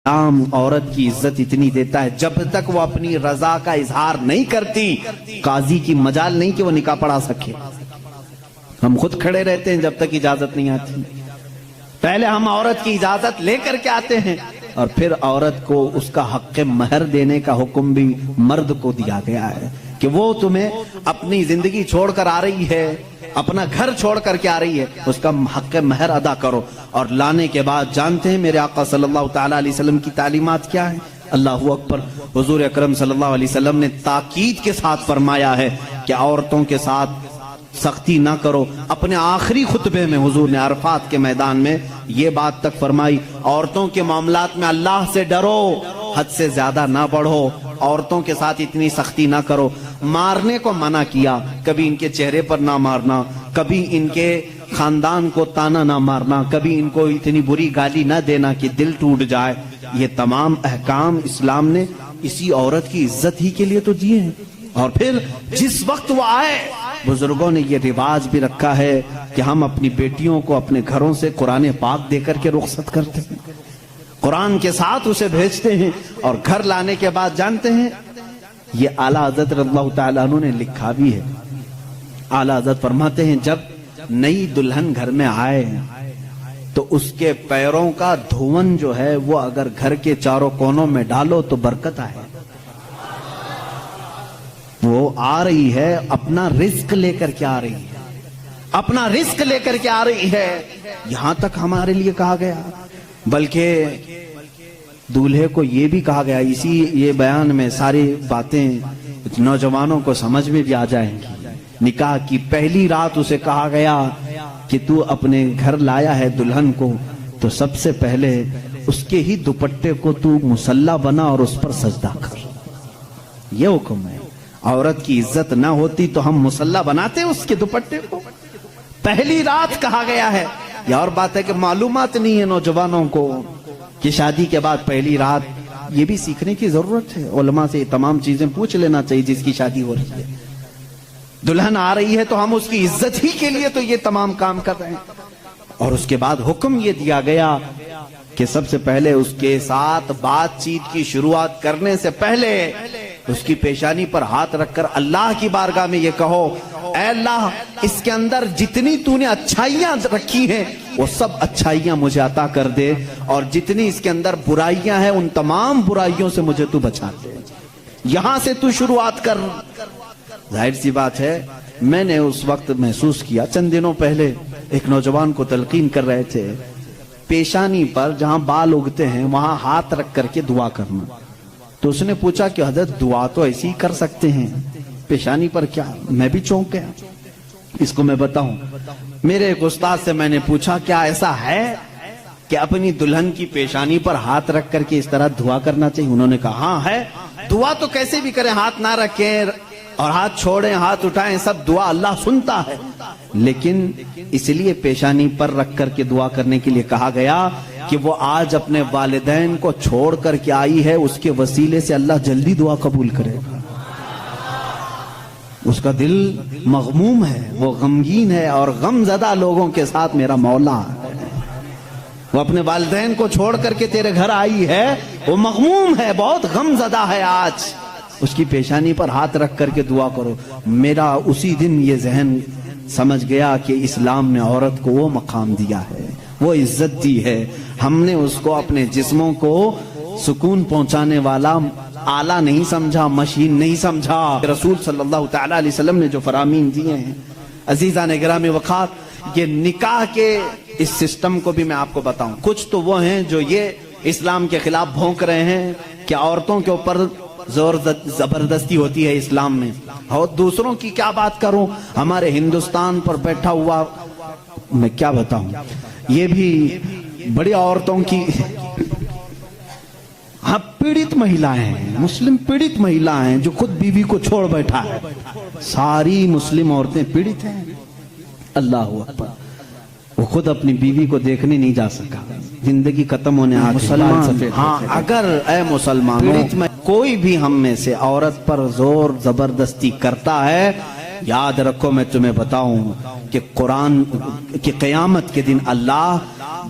اسلام عورت کی عزت اتنی دیتا ہے جب تک وہ اپنی رضا کا اظہار نہیں کرتی قاضی کی مجال نہیں کہ وہ نکاح پڑھا سکے. ہم خود کھڑے رہتے ہیں جب تک اجازت نہیں آتی. پہلے ہم عورت کی اجازت لے کر کے آتے ہیں اور پھر عورت کو اس کا حق مہر دینے کا حکم بھی مرد کو دیا گیا ہے کہ وہ تمہیں اپنی زندگی چھوڑ کر آ رہی ہے, اپنا گھر چھوڑ کر کے آ رہی ہے, اس کا حق مہر ادا کرو. اور لانے کے بعد جانتے ہیں میرے آقا صلی اللہ تعالی علیہ وسلم کی تعلیمات کیا ہیں؟ اللہ اکبر. حضور اکرم صلی اللہ علیہ وسلم نے تاکید کے ساتھ فرمایا ہے کہ عورتوں کے ساتھ سختی نہ کرو. اپنے آخری خطبے میں حضور نے عرفات کے میدان میں یہ بات تک فرمائی, عورتوں کے معاملات میں اللہ سے ڈرو, حد سے زیادہ نہ بڑھو, عورتوں کے ساتھ اتنی سختی نہ کرو. مارنے کو منع کیا, کبھی ان کے چہرے پر نہ مارنا, کبھی ان کے خاندان کو تانا نہ مارنا, کبھی ان کو اتنی بری گالی نہ دینا کہ دل ٹوٹ جائے. یہ تمام احکام اسلام نے اسی عورت کی عزت ہی کے لیے تو دیے ہیں. اور پھر جس وقت وہ آئے, بزرگوں نے یہ رواج بھی رکھا ہے کہ ہم اپنی بیٹیوں کو اپنے گھروں سے قرآن پاک دے کر کے رخصت کرتے ہیں, قرآن کے ساتھ اسے بھیجتے ہیں. اور گھر لانے کے بعد جانتے ہیں یہ اعلیٰ حضرت رضی اللہ تعالیٰ عنہ نے لکھا بھی ہے. اعلیٰ حضرت فرماتے ہیں جب نئی دلہن گھر میں آئے تو اس کے پیروں کا دھون جو ہے وہ اگر گھر کے چاروں کونوں میں ڈالو تو برکت آئے. وہ آ رہی ہے اپنا رزق لے کر کے آ رہی ہے, اپنا رزق لے کر کے آ رہی ہے. یہاں تک ہمارے لیے کہا گیا, بلکہ دولہے کو یہ بھی کہا گیا, اسی یہ بیان میں ساری باتیں نوجوانوں کو سمجھ میں بھی آ جائیں گی. نکاح کی پہلی رات اسے کہا گیا کہ تو اپنے گھر لایا ہے دلہن کو تو سب سے پہلے اس کے ہی دوپٹے کو تو مصلی بنا اور اس پر سجدہ کر. یہ حکم ہے. عورت کی عزت نہ ہوتی تو ہم مصلی بناتے اس کے دوپٹے کو. پہلی رات کہا گیا ہے. یہ اور بات ہے کہ معلومات نہیں ہے نوجوانوں کو کہ شادی کے بعد پہلی رات, یہ بھی سیکھنے کی ضرورت ہے. علماء سے یہ تمام چیزیں پوچھ لینا چاہیے جس کی شادی ہو رہی ہے. دلہن آ رہی ہے تو ہم اس کی عزت ہی کے لیے تو یہ تمام کام کر رہے ہیں. اور اس کے بعد حکم یہ دیا گیا کہ سب سے پہلے اس کے ساتھ بات چیت کی شروعات کرنے سے پہلے اس کی پیشانی پر ہاتھ رکھ کر اللہ کی بارگاہ میں یہ کہو, اے اللہ اس کے اندر جتنی تو نے اچھائیاں رکھی ہیں وہ سب اچھائیاں مجھے عطا کر دے, اور جتنی اس کے اندر برائیاں ہیں ان تمام برائیوں سے مجھے تو بچا دے. یہاں سے تو شروعات کر. ظاہر سی بات ہے میں نے اس وقت محسوس کیا, چند دنوں پہلے ایک نوجوان کو تلقین کر رہے تھے پیشانی پر جہاں بال اگتے ہیں وہاں ہاتھ رکھ کر کے دعا کرنا. تو اس نے پوچھا کہ حضرت دعا تو ایسی ہی کر سکتے ہیں, پیشانی پر کیا؟ میں بھی چونک گیا. اس کو میں بتاؤں, میرے ایک استاد سے میں نے پوچھا کیا ایسا ہے کہ اپنی دلہن کی پیشانی پر ہاتھ رکھ کر کے اس طرح دعا کرنا چاہیے؟ انہوں نے کہا ہاں ہے. دعا تو کیسے بھی کریں, ہاتھ نہ رکھیں اور ہاتھ چھوڑیں ہاتھ اٹھائیں, سب دعا اللہ سنتا ہے, لیکن اس لیے پیشانی پر رکھ کر کے دعا کرنے کے لیے کہا گیا کہ وہ آج اپنے والدین کو چھوڑ کر کے آئی ہے, اس کے وسیلے سے اللہ جلدی دعا قبول کرے گا. اس کا دل مغموم ہے, وہ غمگین ہے, اور غم زدہ لوگوں کے ساتھ میرا مولا ہے. وہ اپنے والدین کو چھوڑ کر کے تیرے گھر آئی ہے, وہ مغموم ہے, بہت غم زدہ ہے. آج اس کی پیشانی پر ہاتھ رکھ کر کے دعا کرو. میرا اسی دن یہ ذہن سمجھ گیا کہ اسلام نے عورت کو وہ مقام دیا ہے, وہ عزت دی ہے. ہم نے اس کو اپنے جسموں کو سکون پہنچانے والا آلہ نہیں سمجھا, مشین نہیں سمجھا. رسول صلی اللہ تعالی علیہ وسلم نے جو فرامین دیے ہیں عزیزان گرامی وقار, یہ نکاح کے اس سسٹم کو بھی میں آپ کو بتاؤں. کچھ تو وہ ہیں جو یہ اسلام کے خلاف بھونک رہے ہیں کہ عورتوں کے اوپر زور زبردستی ہوتی ہے اسلام میں, اور دوسروں کی کیا بات کروں, ہمارے ہندوستان پر بیٹھا ہوا میں کیا بتاؤں, یہ بھی بڑی عورتوں کی ہاں پیڑت مہیلائیں ہیں, مسلم پیڑت مہیلائیں جو خود بیوی کو چھوڑ بیٹھا ہے. ساری مسلم عورتیں پیڑت ہیں. اللہ اکبر. وہ خود اپنی بیوی کو دیکھنے نہیں جا سکا, زندگی ختم ہونے آ. مسلمان ہاں, اگر اے مسلمانوں کوئی بھی ہم میں سے عورت پر زور زبردستی کرتا ہے, یاد رکھو میں تمہیں بتاؤں کہ قرآن کہ قیامت کے دن اللہ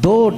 2